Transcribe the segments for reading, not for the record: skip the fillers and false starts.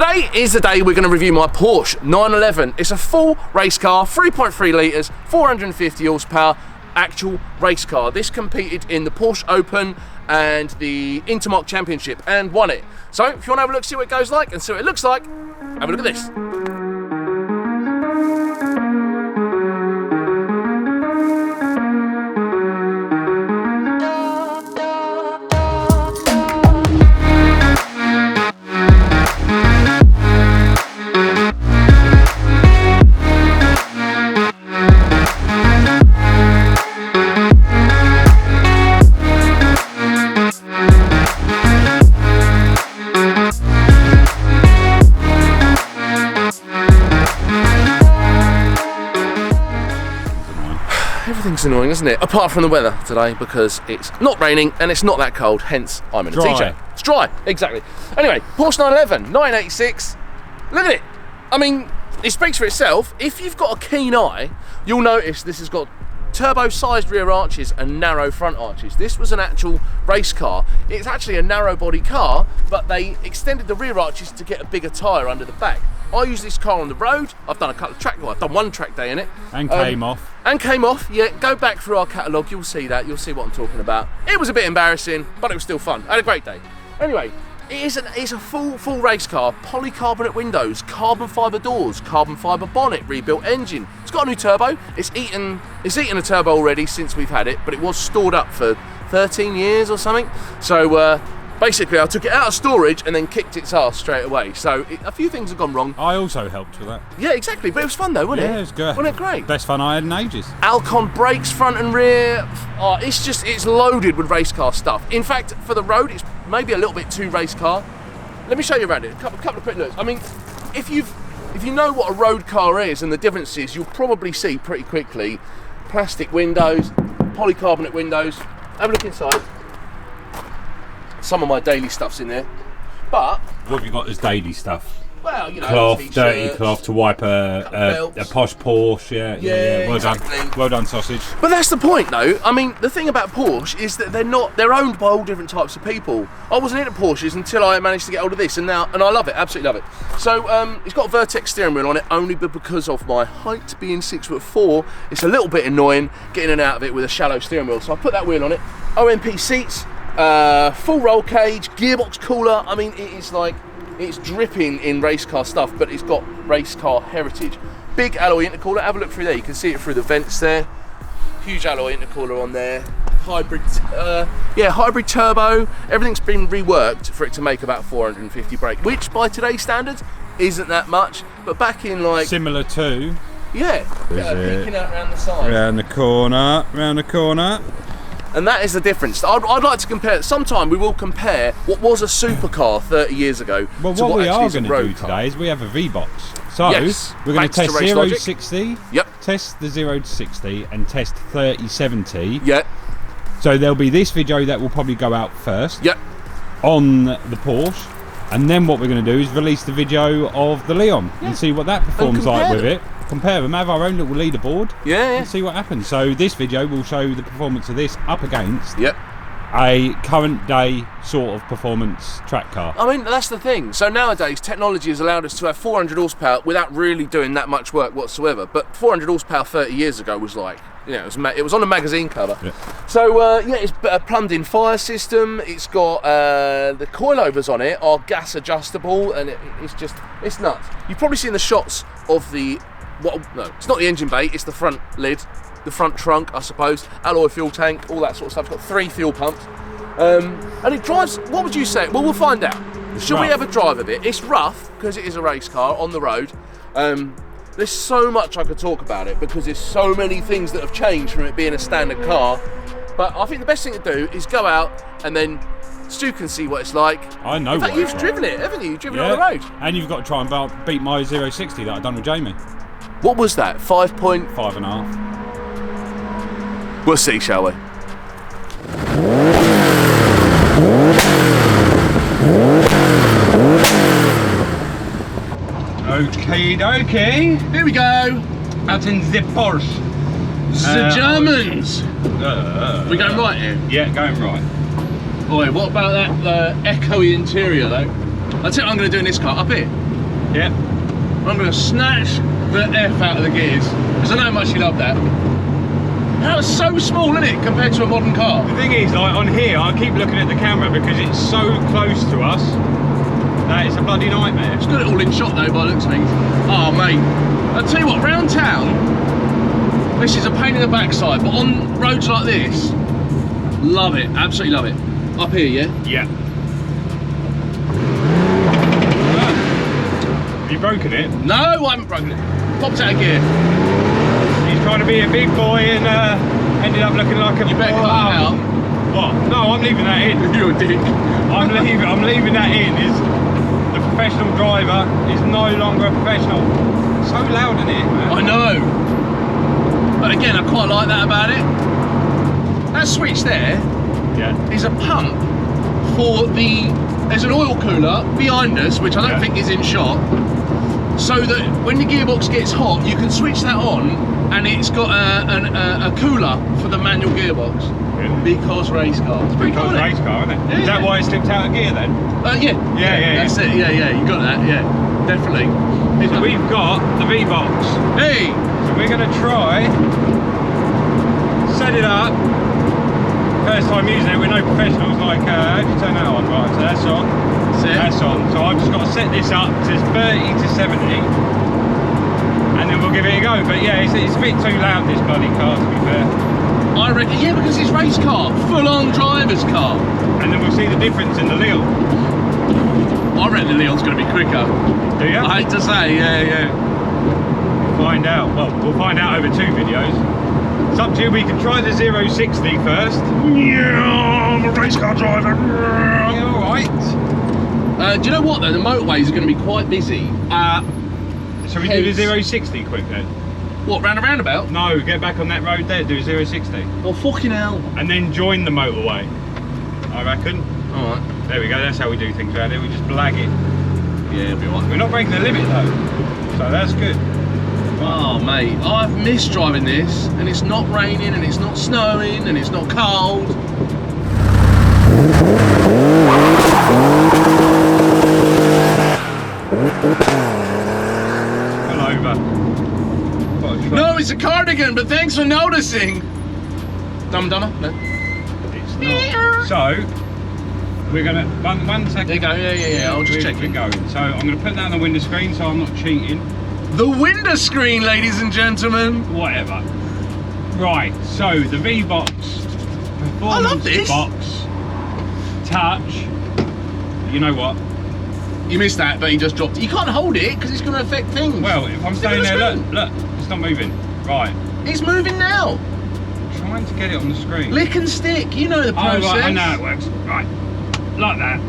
Today is the day we're going to review my Porsche 911. It's a full race car, 3.3 litres, 450 horsepower, actual race car. This competed in the Porsche Open and the Intermark Championship and won it. So if you want to have a look, see what it goes like and see what it looks like, have a look at this. Everything's annoying, isn't it? Apart from the weather today, because it's not raining and it's not that cold, hence I'm in a t-shirt. It's dry, exactly. Anyway, Porsche 911, 986. Look at it. I mean, it speaks for itself. If you've got a keen eye, you'll notice this has got turbo-sized rear arches and narrow front arches. This was an actual race car. It's actually a narrow body car, but they extended the rear arches to get a bigger tyre under the back. I use this car on the road. I've done a couple of track, well, I've done one track day in it. And came off. And came off, yeah. Go back through our catalogue, you'll see that. You'll see what I'm talking about. It was a bit embarrassing, but it was still fun. I had a great day. Anyway, it's a full race car. Polycarbonate windows, carbon fibre doors, carbon fibre bonnet, rebuilt engine. It's got a new turbo. It's eaten a turbo already since we've had it, but it was stored up for 13 years or something. So basically, I took it out of storage and then kicked its ass straight away. So a few things have gone wrong. I also helped with that. Yeah, exactly. But it was fun though, wasn't it? Yeah, it was good. Wasn't it great? Best fun I had in ages. Alcon brakes, front and rear. Oh, it's loaded with race car stuff. In fact, for the road, it's maybe a little bit too race car. Let me show you around it. A couple of quick looks. I mean, if you know what a road car is and the differences, you'll probably see pretty quickly. Plastic windows, polycarbonate windows. Have a look inside. Some of my daily stuff's in there, but what have you got as daily stuff? Well, you know, cloth, dirty cloth to wipe a posh Porsche. Yeah. Well exactly. done. Well done, sausage. But that's the point, though. I mean, the thing about Porsche is that they're owned by all different types of people. I wasn't into Porsches until I managed to get hold of this, and I love it, absolutely love it. So it's got a Vertex steering wheel on it, only because of my height being 6'4". It's a little bit annoying getting in and out of it with a shallow steering wheel. So I put that wheel on it. OMP seats. Full roll cage, gearbox cooler. I mean, it's dripping in race car stuff, but it's got race car heritage. Big alloy intercooler. Have a look through there. You can see it through the vents there. Huge alloy intercooler on there. Hybrid turbo. Everything's been reworked for it to make about 450 brake, which by today's standards isn't that much. But back in similar to peeking out around the side, round the corner. And that is the difference. I'd like to compare. Sometime we will compare what was a supercar 30 years ago. Well, to what we are going to do car. today is we have a VBOX. So yes, we're going to test 0 to 60. Yep. Test the 0 to 60 and test 30-70. Yep. So there'll be this video that will probably go out first. Yep. On the Porsche, and then what we're going to do is release the video of the Leon and see what that performs like with it. Compare them, have our own little leaderboard, and see what happens. So this video will show the performance of this up against a current day sort of performance track car. I mean, that's the thing. So nowadays, technology has allowed us to have 400 horsepower without really doing that much work whatsoever. But 400 horsepower 30 years ago was like, it was on a magazine cover. Yeah. So it's a plumbed-in fire system. It's got the coilovers on it are gas adjustable, and it's nuts. You've probably seen the shots of the. No, it's not the engine bay, it's the front lid, the front trunk, I suppose, alloy fuel tank, all that sort of stuff. It's got 3 fuel pumps. And it drives, what would you say? Well, we'll find out. Should we have a drive of it? It's rough, because it is a race car on the road. There's so much I could talk about it, because there's so many things that have changed from it being a standard car. But I think the best thing to do is go out and then Stu can see what it's like. I know. In fact, you've driven it, haven't you? You've driven it on the road. And you've got to try and beat my 060 that I've done with Jamie. What was that? 5.5? 5.5. We'll see, shall we? Okie dokie. Here we go. Out in the Porsche. The Germans. We're going right here? Yeah, going right. Boy, what about that echoey interior though? That's it. I'm going to do in this car. Up here. Yep. I'm going to snatch the F out of the gears, because I know how much you love that. That was so small, isn't it, compared to a modern car? The thing is, like on here, I keep looking at the camera because it's so close to us that it's a bloody nightmare. It's got it all in shot though, by the looks of things. Oh, mate. I'll tell you what, round town, this is a pain in the backside, but on roads like this, love it, absolutely love it. Up here, yeah? Yeah. Have you broken it? No, I haven't broken it. Popped out of gear. He's trying to be a big boy and ended up looking like a... You better cut that out. What? No, I'm leaving that in. You're a dick. I'm leaving that in. The professional driver is no longer a professional. So loud in here, man. I know. But again, I quite like that about it. That switch there is a pump for the... There's an oil cooler behind us, which I don't think is in shot, so that when the gearbox gets hot, you can switch that on, and it's got a cooler for the manual gearbox. Really? Because race car. It's pretty cool, race car, isn't it? Yeah, is that why it slipped out of gear then? Yeah. That's it. Yeah. You got that. Yeah, definitely. So we've got the VBOX. Hey. So we're going to try set it up. First time using it, we're no professionals, like how do you turn that on? Right, so that's on. That's on. So I've just got to set this up to 30 to 70 and then we'll give it a go. But yeah, it's a bit too loud, this bloody car, to be fair. I reckon, yeah, because it's race car, full on driver's car. And then we'll see the difference in the Leon. I reckon the Leon's going to be quicker. Do you? I hate to say, yeah. We'll find out. Well, we'll find out over 2 videos. It's up to you. We can try the 060 first. Yeah, I'm a race car driver. Yeah, all right. Do you know what though? The motorways are going to be quite busy. Shall we do the 060 quick then? What, round a roundabout? No, get back on that road there, do 060. Oh, fucking hell. And then join the motorway, I reckon. Alright. There we go, that's how we do things around here. We just blag it. Yeah, it'll be alright. We're not breaking the limit though, so that's good. Oh, mate, I've missed driving this, and it's not raining, and it's not snowing, and it's not cold. Pull over. No, it's a cardigan, but thanks for noticing. Dumb Dumber? No. It's not. So, we're gonna, one second. There you go, yeah, I'll just check it. Going. So, I'm gonna put that on the window screen so I'm not cheating. The window screen, ladies and gentlemen. Whatever. Right, so the VBOX performance box touch. You know what? You missed that, but he just dropped it. You can't hold it because it's going to affect things. Well, if I'm staying there, look, it's not moving. Right. It's moving now. I'm trying to get it on the screen. Lick and stick, you know the process. Oh, right, I know it works. Right. Like that.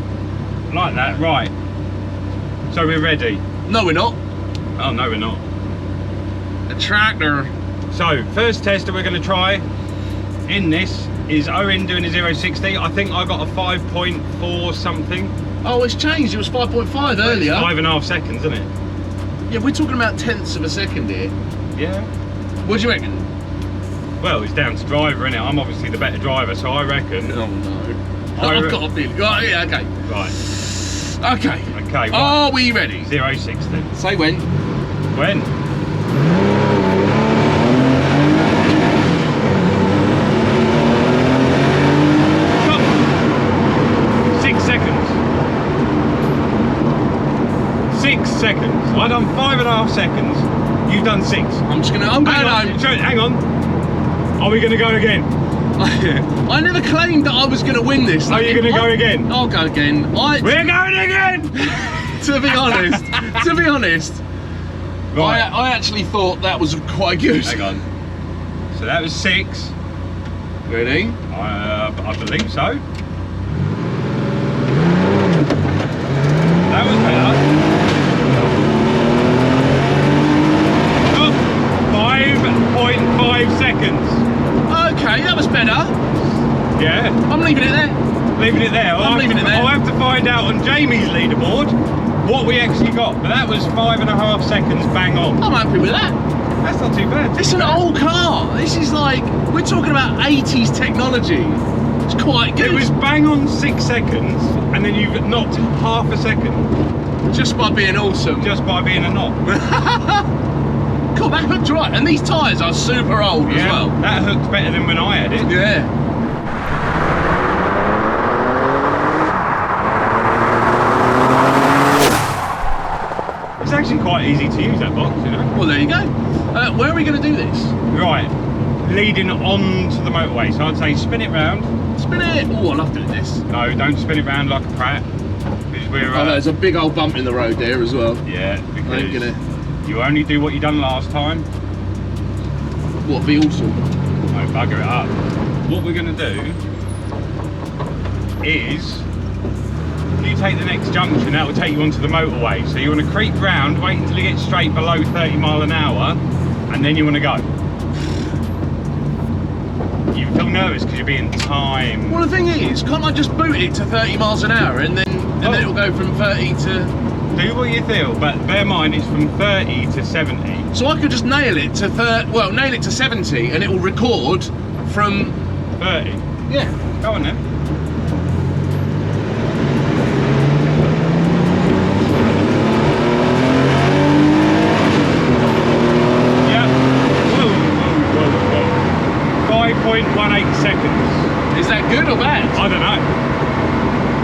Like that, right. So we're ready. No, we're not. Oh, no, we're not. A tractor. So, first test that we're going to try in this is Owen doing a 060. I think I got a 5.4 something. Oh, it's changed. It was 5.5 earlier. 5.5 seconds, isn't it? Yeah, we're talking about tenths of a second here. Yeah. What do you reckon? Well, it's down to driver, innit? I'm obviously the better driver, so I reckon. Oh, no. I've got a feeling. Oh, yeah, okay. Right. Okay. Okay. Right. Are we ready? 060. Say when. When? Stop. 6 seconds. 6 seconds. I've done 5.5 seconds. You've done 6. I'm going home. Hang on. Are we going to go again? I never claimed that I was going to win this. Are you going to go again? I'll go again. We're going again! To be honest. Right. I actually thought that was quite good. Hang on. So that was 6. Ready? I believe so. That was better. Oh, 5.5 seconds. Okay, that was better. Yeah. I'm leaving it there. Leaving it there. I'm leaving it there. I'll have to find out on Jamie's leaderboard what we actually got. But that was 5.5 seconds bang on. I'm happy with that. That's not too bad. It's an old car. This is like, we're talking about 80s technology. It's quite good. It was bang on 6 seconds, and then you've knocked half a second. Just by being awesome. Just by being a knock. Cool, that hooked right. And these tyres are super old as well. That hooked better than when I had it. Yeah. It's actually quite easy to use, that box, you know. Well, there you go. Where are we going to do this? Right, leading on to the motorway. So I'd say spin it round. Spin it. Oh, I love doing this. No, don't spin it round like a prat. Because we're. Oh, there's a big old bump in the road there as well. Yeah, because you only do what you done last time. What, be awesome? No, bugger it up. What we're going to do is, you take the next junction, that will take you onto the motorway. So you want to creep round, wait until you get straight below 30 mile an hour, and then you want to go. You feel nervous because you're being timed. Well, the thing is, can't I just boot it to 30 miles an hour and then it'll go from 30 to... Do what you feel, but bear in mind it's from 30 to 70. So I could just nail it to nail it to 70 and it will record from 30. Yeah. Go on then. Yeah. Whoa. 5.18 seconds. Is that good or bad? I don't know.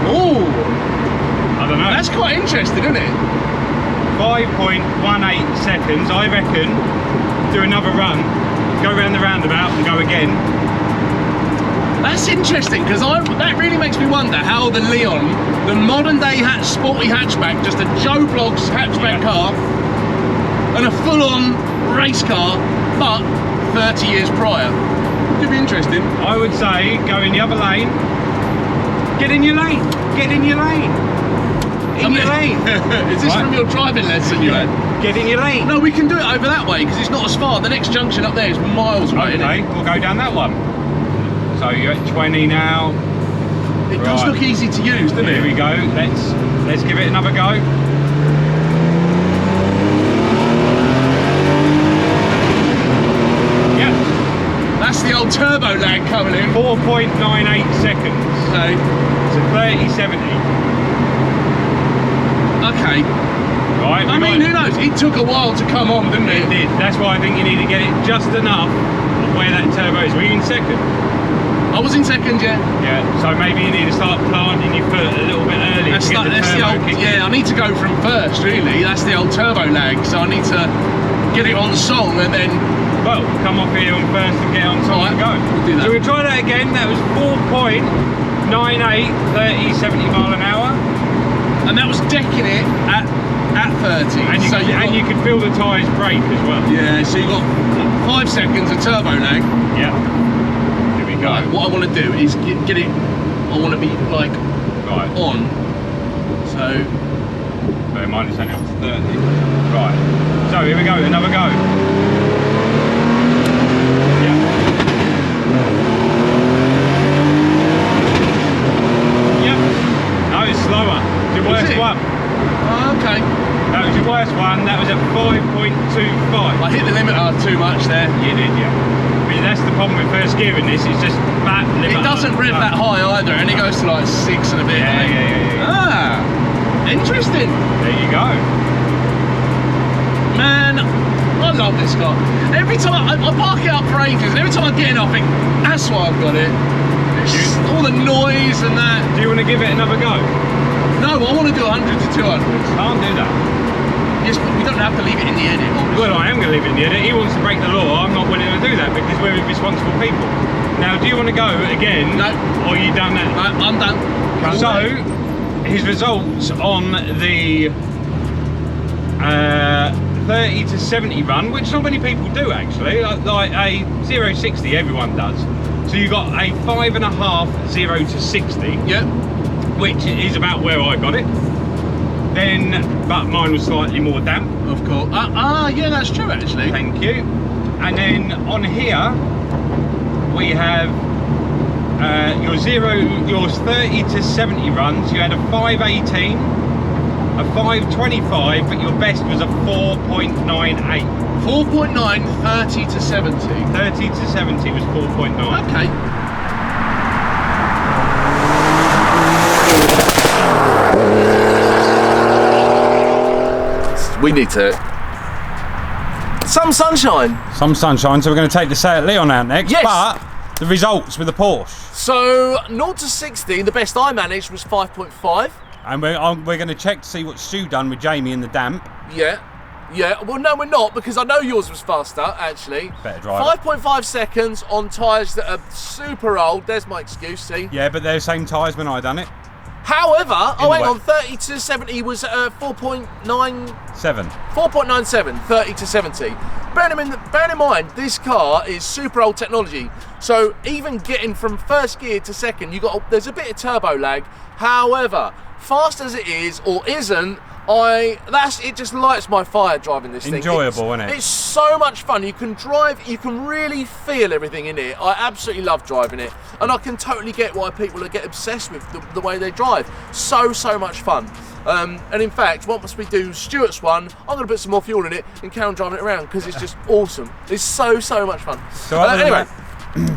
Oh. I don't know. That's quite interesting, isn't it? 5.18 seconds, I reckon. Do another run, go around the roundabout and go again. That's interesting, because that really makes me wonder how the Leon, the modern day sporty hatchback, just a Joe Blogs hatchback car, and a full-on race car, but 30 years prior. Could be interesting. I would say go in the other lane. Get in your lane. Get in your lane. In your lane. Is this from your driving lesson you had? Get in your lane. No, we can do it over that way because it's not as far. The next junction up there is miles away. Okay, we'll go down that one. So you're at 20 now. It does look easy to use, doesn't it? Here we go. Let's give it another go. Yep. That's the old turbo lag coming in. 4.98 seconds. Okay. So 30.70. Okay. Right. I mean, who knows? It took a while to come on, didn't it? It did. That's why I think you need to get it just enough of where that turbo is. Were you in second? I was in second, yeah. Yeah. So maybe you need to start planting your foot a little bit early. That's the old. Yeah, I need to go from first. Really, that's the old turbo lag. So I need to get it on song and then. Well, come off here on first and get on song and go. We'll do that. So we'll try that again. That was 4.98, 30, 70 mile an hour. And that was decking it at 30. And you could feel the tyres brake as well. Yeah, so you got 5 seconds of turbo lag. Yeah. Here we go. Right, what I want to do is get it. I want to be like on. So. Bear in mind it's only up to 30. Right. So here we go. Another go. Yeah. Yep. No, it's slower. Your worst one. Oh, okay. That was your worst one. That was at 5.25. I hit the limiter too much there. You did, yeah. But that's the problem with first gearing this. It's just that limiter. It doesn't rev that high either, and it goes to like 6 and a bit. Yeah. Ah, interesting. There you go. Man, I love this car. Every time I park it up for ages, and every time I get in, I think that's why I've got it. It's all the noise and that. Do you want to give it another go? No, I want to do 100 to 200. Can't do that. Yes, but we don't have to leave it in the edit. Obviously. Well, I am going to leave it in the edit. He wants to break the law. I'm not willing to do that because we're responsible people. Now, do you want to go again? No. Or are you done now? No, I'm done. So, his results on the 30 to 70 run, which not many people do actually, like a 0-60 everyone does. So you got a 5.5 0 to 60. Yep. Which is about where I got it. Then, but mine was slightly more damp. Of course. Yeah, that's true actually. Thank you. And then on here we have your 30 to 70 runs. You had a 5.18, a 5.25, but your best was a 4.98. 4.9, 30 to 70. 30 to 70 was 4.9. Okay. We need to. Some sunshine. Some sunshine. So we're going to take the Seat Leon out next. Yes. But the results with the Porsche. So 0 to 60, the best I managed was 5.5. And we're going to check to see what Stu done with Jamie in the damp. Yeah. Yeah, well, no, we're not, because I know yours was faster, actually. Better driver. 5.5 seconds on tyres that are super old. There's my excuse, see? Yeah, but they're the same tyres when I done it. However, hang on, 30 to 70 was 4.97. 4.97, 30 to 70. Bearing in mind, this car is super old technology. So even getting from first gear to second, there's a bit of turbo lag. However, fast as it is or isn't, it just lights my fire driving this thing. Enjoyable, isn't it? It's so much fun. You can drive, you can really feel everything in it. I absolutely love driving it, and I can totally get why people get obsessed with the way they drive. So much fun. And in fact, once we do Stuart's one, I'm going to put some more fuel in it and carry on driving it around because it's just awesome. It's so much fun. So anyway,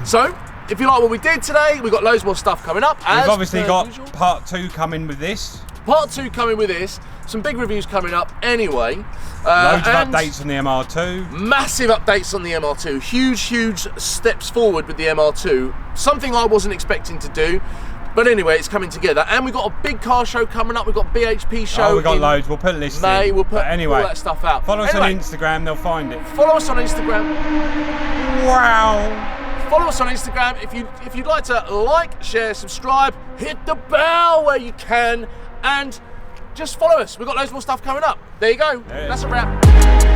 so if you like what we did today, we've got loads more stuff coming up. We've obviously got part 2 coming with this. Part 2 coming with this. Some big reviews coming up anyway. Loads of updates on the MR2. Massive updates on the MR2. Huge steps forward with the MR2. Something I wasn't expecting to do. But anyway, it's coming together. And we've got a big car show coming up. We've got BHP show. Oh, we've got loads. We'll put a list May. We'll put anyway, all that stuff out. Follow us on Instagram. They'll find it. Follow us on Instagram. Wow. Follow us on Instagram. If you'd like to like, share, subscribe, hit the bell where you can, and just follow us. We've got loads more stuff coming up. There you go. That's a wrap.